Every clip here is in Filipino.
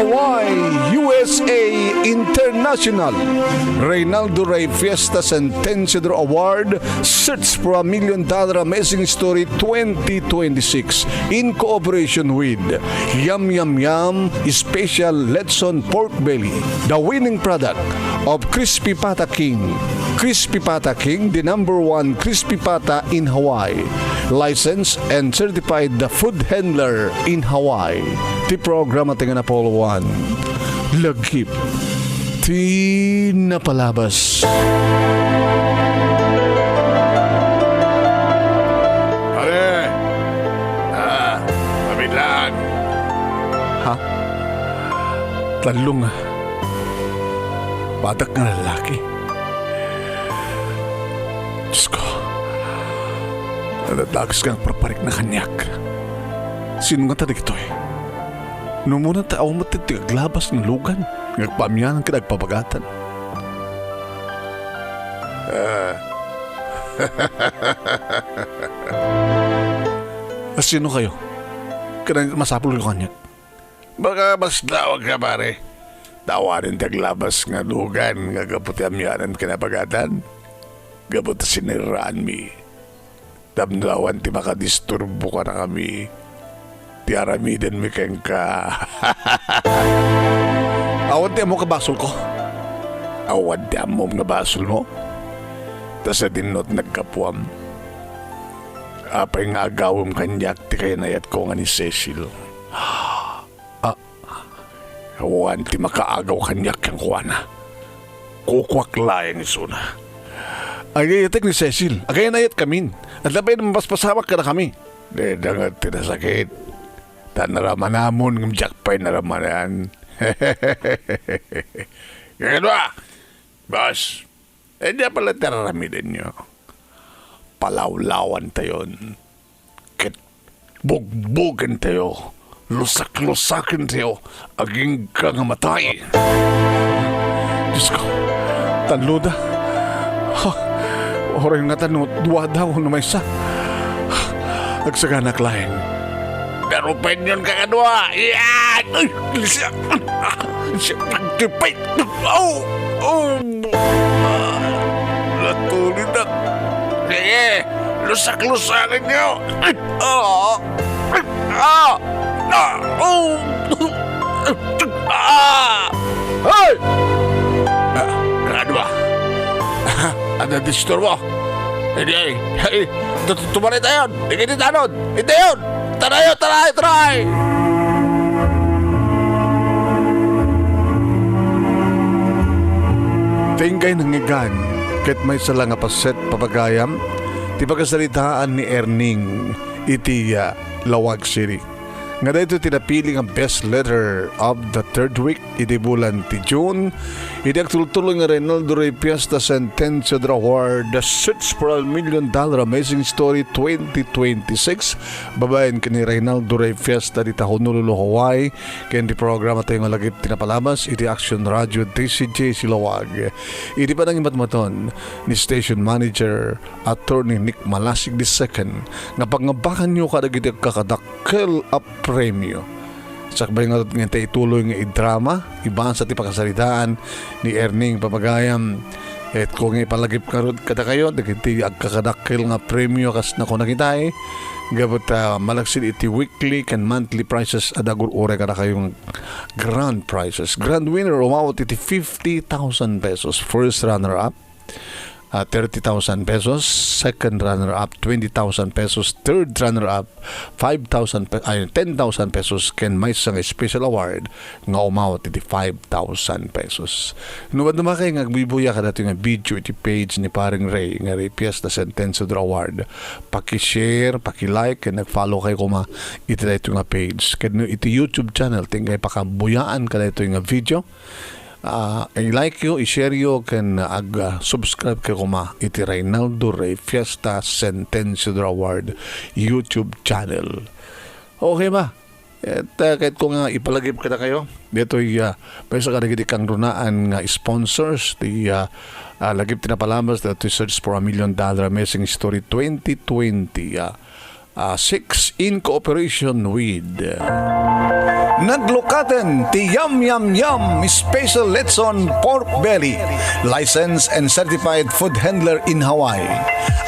Hawaii, USA International Reynaldo Ray Fiesta Sentenciador Award Search for $1 Million Amazing Story 2026 in cooperation with Yum Yum Yum Special Letson Pork Belly, the winning product of Crispy Pata King. Crispy Pata King, the #1 Crispy Pata in Hawaii. Licensed and certified the food handler in Hawaii. Ti programa tinga na Polo 1. Lagip. Ti napalabas. Pare! Kapit lang. Ha? Talong batak nga lalaki. Diyos ko. Nadadagas kang praparik na kanyak. Sino nga tadig ito eh? Noong muna tao mo titigaglabas ng lugan. Nagpamyan ang kinagpapagatan. Sino kayo? Kanang masapol ko kanyak. Baka mas dawag ka, pare. Tawarin taglabas nga lugan nga kaputi amyanan kinapagatan. Kaputi siniraan mi. Damdawan ti makadisturbo ka na kami. Ti aramiden mi keng ka. Awan ti mo kabasol ko. Awan ti amom nga basol mo. Tas sa dinot nagkapuam. Apay nga agawam kanyak ti kaya nayat ko nga ni Cecil. Awan ti makaagaw kanyak kang kuwana. Kukwak layan ni Suna. Agayatek ni Cecil. Agayanayat kamin. At labay naman paspasamak ka na kami. Dangat tinasakit. Tanaraman namon ng jakpay naramanan. Kaya ba? Boss, hindi pala tararamidin nyo. Palawlawan tayon. Kit bugbugan tayo. Lusak-lusakin tayo. Aging ka nga matay. Diyos ko. Tanluda. Oray nga tanot. Duwa daw na may sa. Agsaganak laing. Pero penyon ka kadwa. Yan! Ay! Siya pagtipay. Oh! Oh! Latulid na. Sige! Lusak-lusakin nyo. Oh! Ah! Oh! Ah! Hey! Kadwa. Ada disturbo. Hindi. Tumaray tayo. Hindi tayo. Hindi yun. Taray! Tingkay nangigan, ket may sala nga paset papagayam, ti pagkasalitaan ni Erning, iti Lawag City. Nga dahito tinapili ang best letter of the third week, iti bulan ti June, iti agtultuloy nga Reynaldo Ray Fiesta Sentenciador Award, The Search for $1 Million Amazing Story 2026. Babayan ka ni Reynaldo Ray Fiesta di Honolulu, Hawaii. Kaya di programa tayo nga lagip tinapalabas, iti Action Radio TCJ Silawag. Iti pa nang imatmaton ni Station Manager Attorney Nick Malasig II nga pangabakan nyo kadag iti kakadakkel a premyo. Sakbay nga tayo ituloy nga i-drama, ibang sa tipakasalitaan ni Erning Papagayam. At kung ipalagip karod kada kayo, dagiti agkakadakil nga premyo kas na ko nakita gabot malaksid iti weekly and monthly prices adagur ore kada kayong grand prizes. Grand winner umawat iti 50,000 pesos. First runner up 30,000 pesos, second runner-up 20,000 pesos, third runner-up 10,000 pesos, ken may isang special award nga umawat iti 5,000 pesos. Nuwad naman kayo nga agbibuya ka dati nga video iti page ni Paring Ray nga Ray Fiesta Sentenciador Award. Paki-share, paki-like, ken nag-follow kayo kuma iti dito nga page. Ken iti YouTube channel tingay pakabuyaan ka dito nga video. I-like yo, i-share yo, kan subscribe kayo kuma iti Reynaldo Ray Fiesta Sentenciador Award YouTube channel. Okay ba? At kahit kung ipalagip ka na kayo, dito may sa kanagiti kang runaan nga sponsors, di lagip tinapalabas to search for $1 million Amazing Story 2020 6 in cooperation with Naglukaten ti Yum Yum Yum Special Letson Pork Belly, licensed and certified food handler in Hawaii.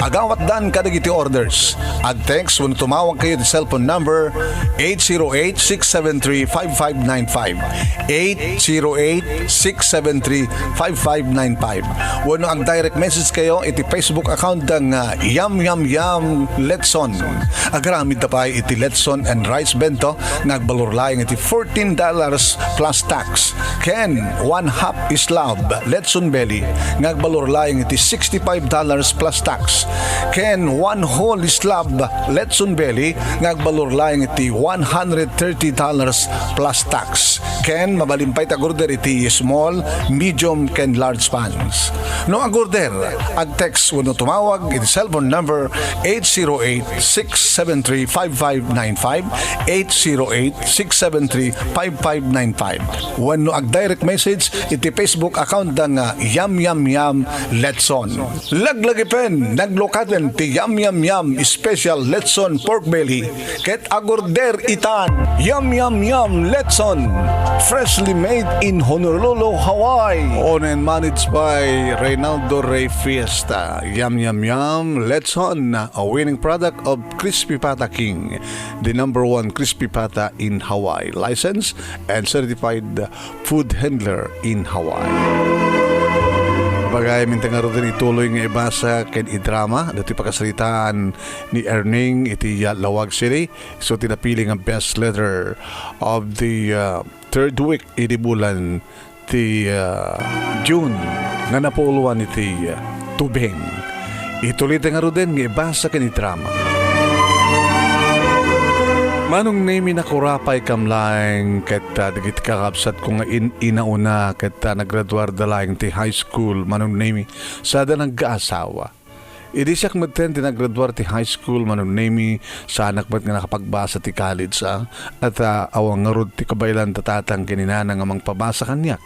Agawat dan kadagiti orders. Ag-text when tumawag kayo ti cellphone number 808-673-5595. 808-673-5595. Wano ang direct message kayo iti Facebook account ng Yum Yum Yum Letson. Agaramid na pa iti Letson and Rice Bento nagbalor laing iti $14 plus tax. Ken, 1/2 islab Letson Belly nagbalor laing iti $65 plus tax. Ken, 1 whole slab Letson Belly nagbalor laing iti $130 plus tax. Ken, mabalimpay tagorder iti small, medium, ken large pans. No agorder, ag-text wano tumawag iti cellphone number 808-673-5595, 808-673-5595. Wano ag-direct message iti Facebook account ng Yum Yum Yum Letson. Laglagipen, naglokaten ti Yum Yum Yum Special Letson Pork Belly, ket agorder itan Yum Yum Yum Letson, freshly made in Honolulu, Hawaii. Owned and managed by Reynaldo Rey Fiesta. Yum Yum Yum Letson, a winning product of Crispy Pata King, the #1 Crispy Pata in Hawaii, licensed and certified food handler in Hawaii. Bagay mintang nga rin ituloy nga ibasa ken idrama dati pakasalitaan ni Erning iti Lawag City. So tinapiling ang best letter of the third week iti bulan ti June nga napuluan iti tubeng. Ituloy nga rin nga ibasa ken idrama. Manong name nakurapay kamlaeng ket digit kakabsat ko nga inauna ket naggraduar dalaing ti high school manong name sada nag-aasawa. Idi siya kmadten ti naggraduar ti high school manong name sa anak ba't nga nakapagbasa ti college at awang ngarod ti kabaylan tatatang kininana nga pabasa kanyak.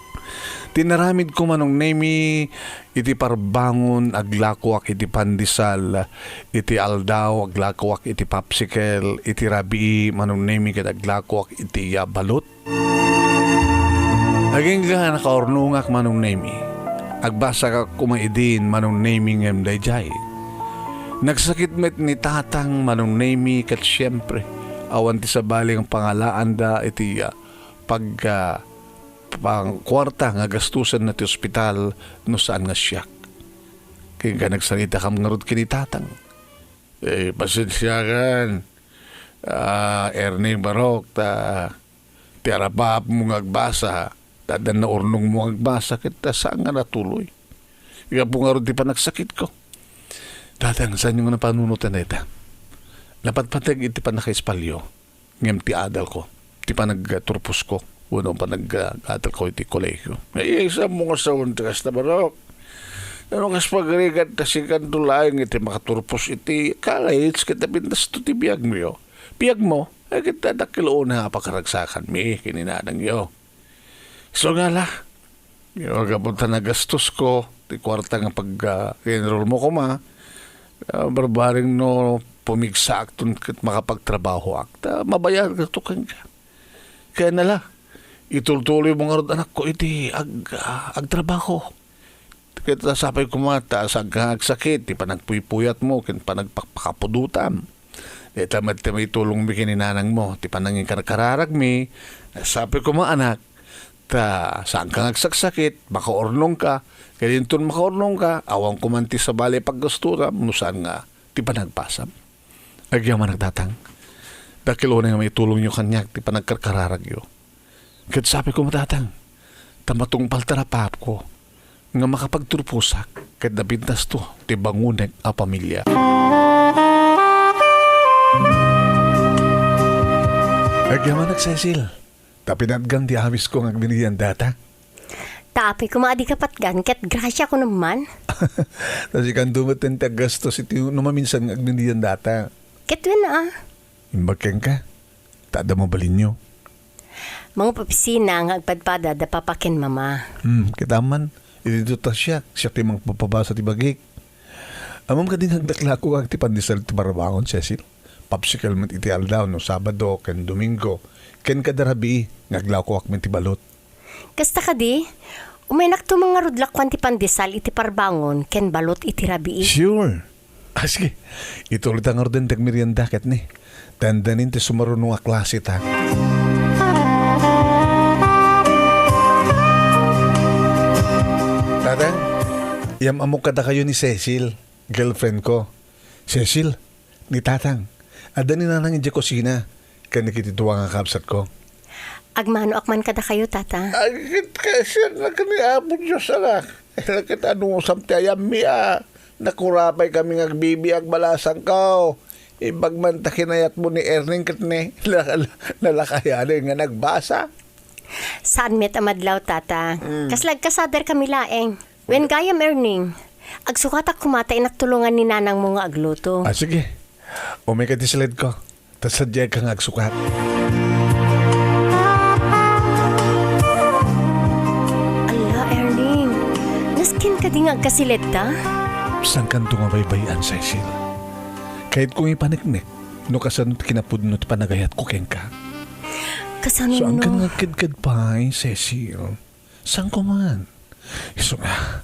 Tinaramid ko manong nemi iti parbangon aglakwak iti pandisal iti aldaw aglakwak iti popsicle iti rabii manong nemi ket aglakwak iti balot. Aging nga nakaornungak manong nemi agbasa ka kumaidin manong nemi ngem dayjay. Nagsakit met ni tatang manong nemi ket siyempre awan ti sabali ang pangalaan da iti pang kwarta nga gastusan na ti ospital no saan nga siyak. Kaya nga nagsalita kam nga rod kinitatang. Pasensya kan. Erning barok ti arapap mo nga agbasa tadan na urnong mo agbasa kita saan nga natuloy. Ika po nga rod ti panagsakit ko. Tatang saan yung napanunutan na ita. Napatpatag iti panakaispalyo. Ngem ti adal ko. Ti panagturpos ko. Unang pa nag-atal ko iti kolekyo. Isa mo nga sa untikas na barok. Ano kas pagrigat na si kantulayang iti makaturpos iti college kita pintas to ti biyag mo yo. Biyag mo, ay kita dakilo na pakaragsakan mi kininanang yo. So nga la, yung kapunta na gastos ko, ti kwarta nga pag-enroll mo ko barbaring no pumigsa akton kat makapagtrabaho akta, mabayar ka to kang ka. Kaya nala, itultuloy mo nga rin anak ko iti agtrabaho. Kaya sapay kumata sa agsakit, di pa nagpuypuyat mo, di pa nagpakapudutam. Di tamad ti may tulong mi kininanang mo, di pa nanging kararag mi, sapay kuma anak, saan kang agsaksakit, makaornong ka, kaya yun makaornong ka, awang kumanti sa bali paggasturam, no saan nga, di pa nagpasam. Agyaman nagtatang, dakilo na nga may tulong nyo kanyak, di pa nagkararag yo. Kaya sabi ko matatang, tamatong paltarapap ko, nga makapagturpusak, kaya nabintas to, ti bangunek a pamilya. Agyaman nagsesil, tapinatgang di amis ko ng binigyan data. Tapi ko maadi kapatgan, kat grasya ko naman. Kasi kan dumating tagastos iti numaminsan ng binigyan data. Katwin na Imbagkang ka, tada mo balin nyo. mga papisina ang agpadpada da papakin mama. Kitaman, itito ta siya timang papabasa ti bagik. Amam ka din hagdakla ko kag ti pandisal ti barabangon, Cecil. Popsicle mat iti aldaw no Sabado ken Domingo ken kadarabi, ngaglaw ko akmen ti balot. Kasta ka di, umenak to mga rudlakwan ti pandesal iti parbangon, ken balot iti rabii. Sure. Sige, ituloy ang orden tag merienda ket ni. Dandanin ti sumarunong a klase ta. Tatang, yam amok kada kayo ni Cecil, girlfriend ko. Cecil, ni Tatang, adanin na nang iti kusina, kan nakitituwa nga kapsat ko. Agmano akman kada kayo, tata. Agit kasi na kaniabot Diyos anak. Lakit ano samti ayam miya. Nakurapay kami ngagbibiyag balasang ko. Ibagman ta kinayat mo ni Erning kat ni nalakayan nga nagbasa. Saan met amadlaw, tata? Kaslag kasadar kami laeng. When gayam Erning, agsukatak kumata inaktulungan ni nanang mo nga agluto. Sige, umay ka ti sled ko. Tas sadya kang agsukat. Naskin ka di nga agkasilet ta? Saan kan tungabaybayan, Cecil? Kahit kung ipaniknik, no kasanot kinapudnot panagayat ko ken ka. Kasano So ang no? kan ngagkadkad pa, Cecil? Saan ko man? Iso nga.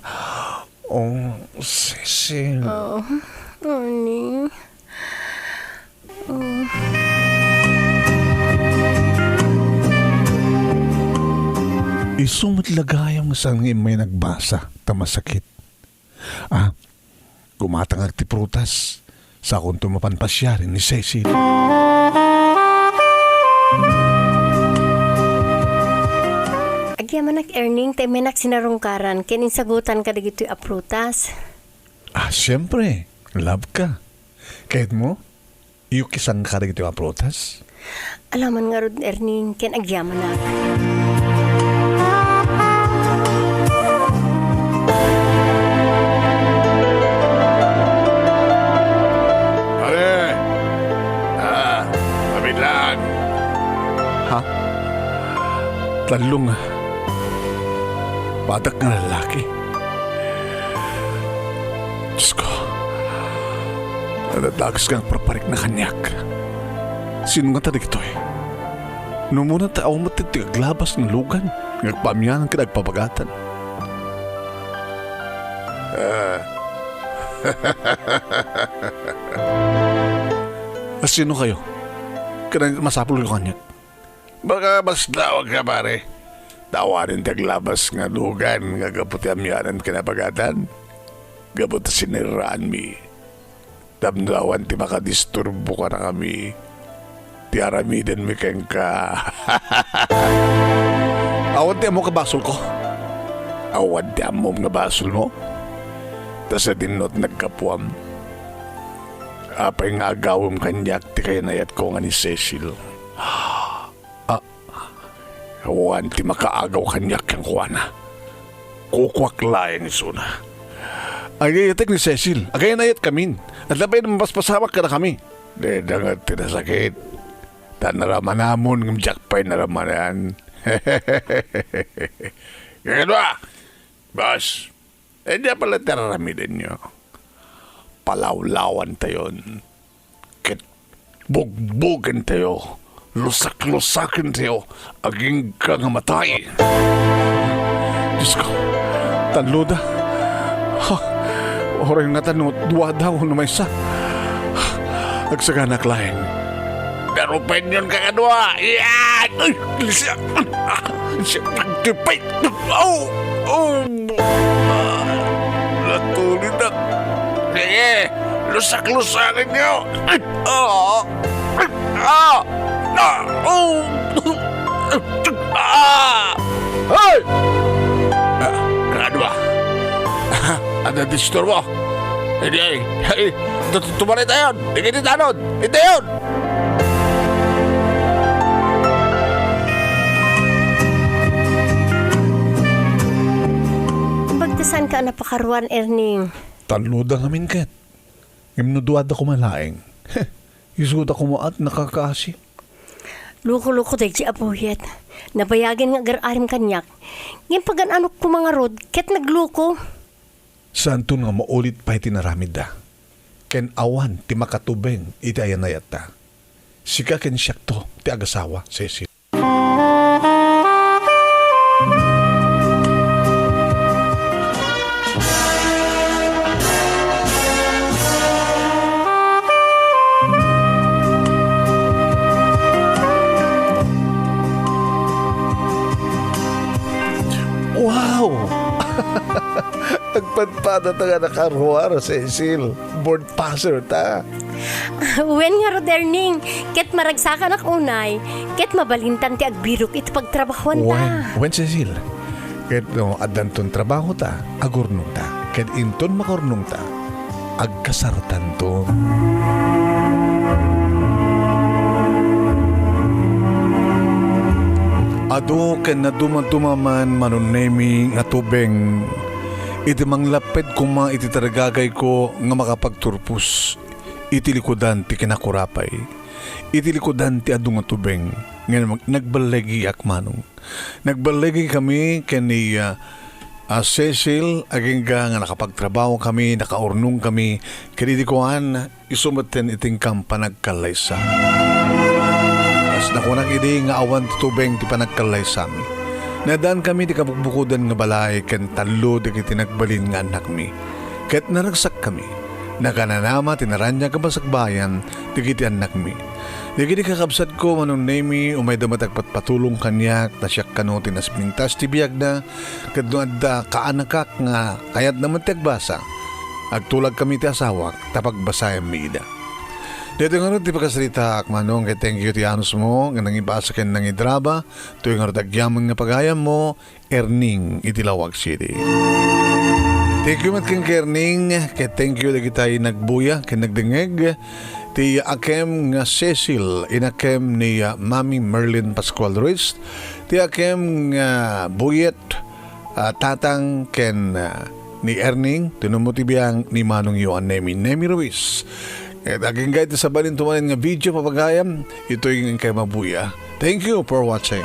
Oh, Cecil. Erning. Isumatlagayang sangin may nagbasa, tamasakit. Gumatangag ti prutas, sa kung tumapanpasya rin ni Cecil. Agyaman Erning, tayo menak sinarungkaran, kininsagutan ka dagito aprutas. Siyempre, love ka. Kahit mo, yukisang ka dagito ang prutas. Alaman nga rod Erning, ken agyaman na. Kabilang. Ha? Talong badak na lalaki. Diyos ko, nadadagas kang praparik na kanyak. Sino nga tadig ito eh? Nung muna tao matitigaglabas ng lugan, nagpamyanan ka nagpapagatan. Sino kayo? Kanang masapul ko kanyak. Baka mas dawag ka pare. Tawarin taglabas nga lugan nga gaputi amyanan kinapagatan. Gabot siniraan mi. Damdawan ti makadisturbo ka na kami. Ti aramiden mi keng ka. Awan ti amo kabasol ko. Awan ti amom nga basol mo. Tas sa dinot nagkapuam. Apay nga agawam kanyak ti kaya nayat ko nga ni Cecil. Awan ti makaagaw kanyak kang kuwana. Kukwak laeng isuna. Agayatek ni Cecil. Agayanayat kamin. At labay na mapaspasamak ka na kami. Dangat ti nasakit. Tanaraman namon ng jakpay naramanan. Kaya boss, hindi pala tararamidin nyo. Palawlawan tayon. Kit bugbugan tayo. Lusak-lusakin tayo. Aging ka nga matay. Diyos ko, tanloda. Oray nga tanot, duwa daw na may sa. Agsaganak laeng. Pero penyon ka kadwa. Yan! Ay! Lisya! Pagkipay! Oh! Oh! Natulid na. Sige! Lusak-lusakin nyo! Oh! Ah! Oh! Ah! Hey! Kadwa! Ada distor mo! Hindi! Tumalit na yun! Hindi tanod! Hindi yun! Bagdasan ka napakaruan, Erning. Tanloda ngamin kat. Ngimnuduad ako malaeng. Isugod ako mo at nakakaasi. Luko-luko day si Apoyet. Nabayagin nga gar-arim kanyak. Ngayon pag anok ko mga rod, ket nagluko. Santo nga maulit pa itinaramid da. Ken awan ti makatubeng iti ayanayat ta. Sika ken siyak to ti agasawa, Cecil. Sigurado ta nga nakaruar sa isil. Board passer ta. Wen nga rod Erning, ket maragsakan ak unay, ket mabalintan ti agbirok iti pagtrabahuan ta. Wen Cecil, ket no, adanton trabaho ta, agurnong ta. Ket inton makornong ta, agkasartan to. Ado ken nadumadumaman manunemi nga tubeng iti manglaped kuma iti taragagay ko nga makapagturpus iti likodan ti kinakurapay iti likodan ti adu nga tubeng nga nagbalegi akmanong nagbalegi kami ken ni Cecil aging nga nakapagtrabaho kami nakaurnong kami ken iti kuan isumaten iting kampanagkalaysa. Nakunang ide nga awan ti tubeng ti panagkalay sami. Nadaan kami ti kabukbukudan nga balay ken talo di kiti nagbalin nga anak mi. Ket naragsak kami. Nakananama tinaranya kabasakbayan di kiti anak mi. Di kiti kakabsat ko manong nemi umay damatagpat patulong kanyak na siyak kano tinasmintas ti biyag na ket no adda kaanakak nga kayat naman ti agbasa. Agtulag kami ti asawak tapagbasayam mi ida. Dito nga rin, di pagkasalita akmanong kay thank you ti anus mo, nga nangibasa ken nang idraba, tuwing nga rin agyaman nga pagayam mo, Erning, Itilawag City. Thank you mat keng Erning, kay thank you na kita nagbuya, kay nagdingeg, ti akem nga Cecil, inakem ni Mami Merlin Pascual Ruiz, ti akem nga buyet, tatang ken ni Erning, tinumutibiyang ni Manong Yoan Nemi Ruiz. At aging kahit sa balin tumanin nga video papagayam, ito yung kay mabuya. Thank you for watching.